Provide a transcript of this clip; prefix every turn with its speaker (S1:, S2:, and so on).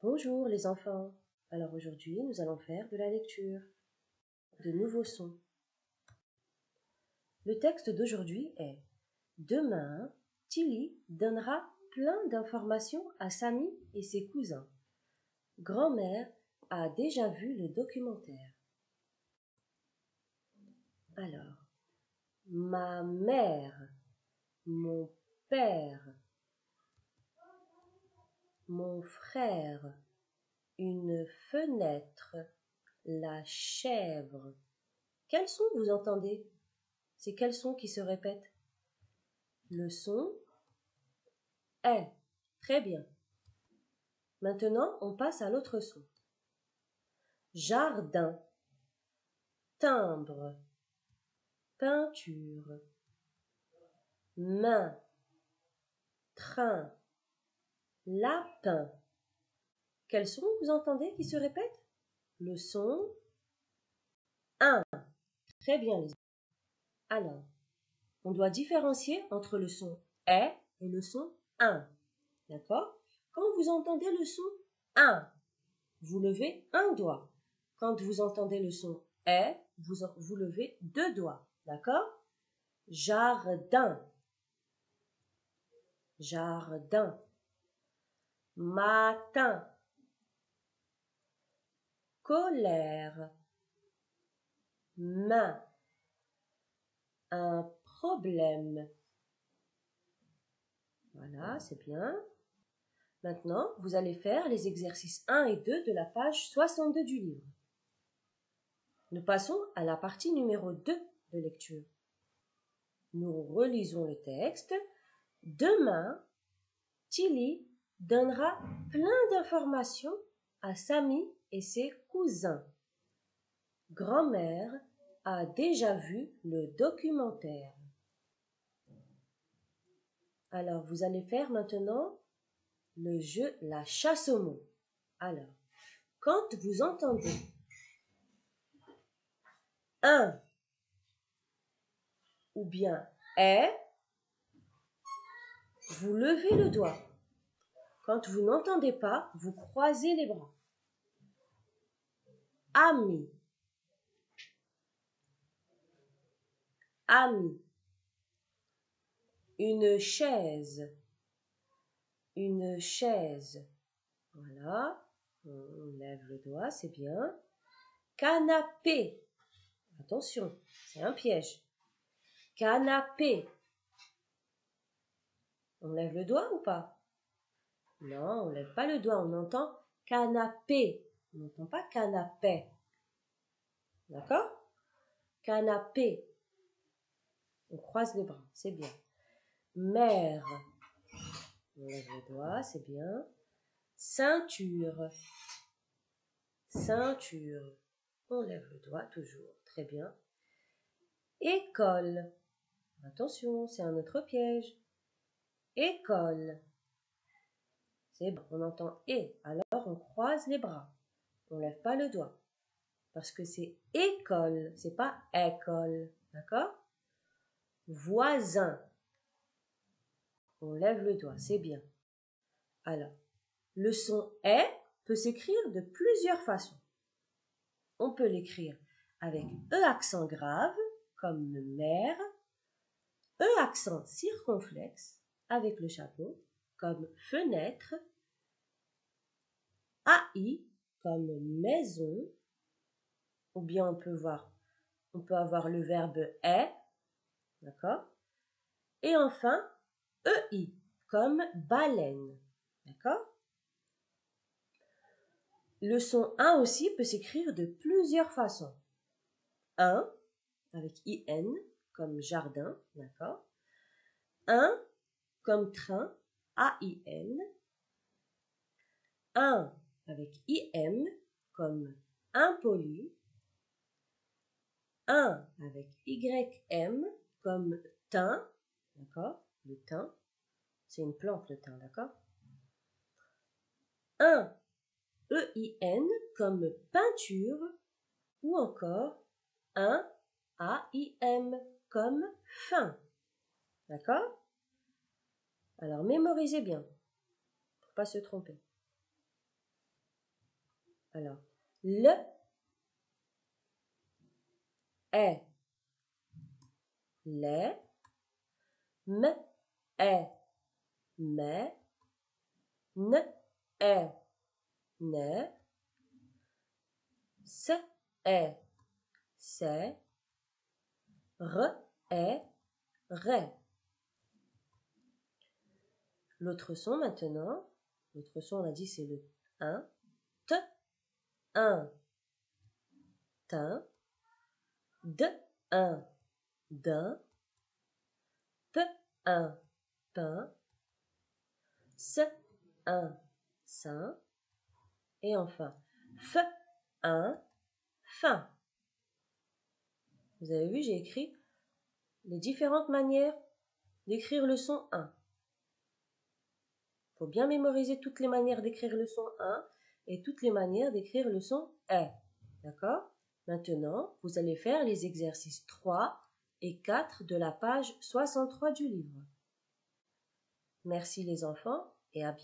S1: Bonjour les enfants. Alors aujourd'hui, nous allons faire de la lecture, de nouveaux sons. Le texte d'aujourd'hui est « Demain, Tilly donnera plein d'informations à Samy et ses cousins. Grand-mère a déjà vu le documentaire. » Alors, ma mère, mon père, mon frère, une fenêtre, la chèvre. Quels sons vous entendez? C'est quel son qui se répète? Le son est. Très bien. Maintenant, on passe à l'autre son. Jardin, timbre, peinture, main, train, lapin. Quel son vous entendez qui se répète? Le son un. Très bien les enfants. Alors, on doit différencier entre le son est et le son un. D'accord? Quand vous entendez le son un, vous levez un doigt. Quand vous entendez le son est, vous levez deux doigts. D'accord? Jardin, jardin. Matin, colère, main, un problème. Voilà, c'est bien. Maintenant, vous allez faire les exercices 1 et 2 de la page 62 du livre. Nous passons à la partie numéro 2 de lecture. Nous relisons le texte. Demain, Tilly donnera plein d'informations à Samy et ses cousins. Grand-mère a déjà vu le documentaire. Alors, vous allez faire maintenant le jeu La chasse aux mots. Alors, quand vous entendez un ou bien est, vous levez le doigt. Quand vous n'entendez pas, vous croisez les bras. Ami, ami. Une chaise, une chaise. Voilà, on lève le doigt, c'est bien. Canapé. Attention, c'est un piège. Canapé. On lève le doigt ou pas? Non, on lève pas le doigt, on entend canapé. On n'entend pas canapé. D'accord? Canapé. On croise les bras, c'est bien. Mère. On lève le doigt, c'est bien. Ceinture. Ceinture. On lève le doigt toujours, très bien. École. Attention, c'est un autre piège. École. C'est bon, on entend et, alors on croise les bras. On lève pas le doigt. Parce que c'est école, c'est pas école. D'accord? Voisin. On lève le doigt, c'est bien. Alors, le son est peut s'écrire de plusieurs façons. On peut l'écrire avec E accent grave, comme mère, E accent circonflexe, avec le chapeau, comme fenêtre, AI, comme maison, ou bien on peut avoir le verbe est, d'accord? Et enfin, EI, comme baleine, d'accord? Le son 1 aussi peut s'écrire de plusieurs façons. 1, avec IN, comme jardin, d'accord? 1, comme train, AIN. 1, avec IM, comme impoli. 1, avec YM, comme thym, d'accord? Le thym, c'est une plante, le thym, d'accord? 1, EIN, comme peinture, ou encore 1, AIM, comme fin, d'accord? Alors, mémorisez bien, pour ne pas se tromper. Alors, le est, les, me est, mais, ne est, ne, se est, c'est, re est, ré. L'autre son maintenant, l'autre son on a dit c'est le 1, te, un, tin, de, un, d'un, pe, un, pain, se, un, sein, et enfin, fe, un, fin. Vous avez vu, j'ai écrit les différentes manières d'écrire le son 1. Il faut bien mémoriser toutes les manières d'écrire le son 1 et toutes les manières d'écrire le son est. D'accord? Maintenant, vous allez faire les exercices 3 et 4 de la page 63 du livre. Merci les enfants et à bientôt.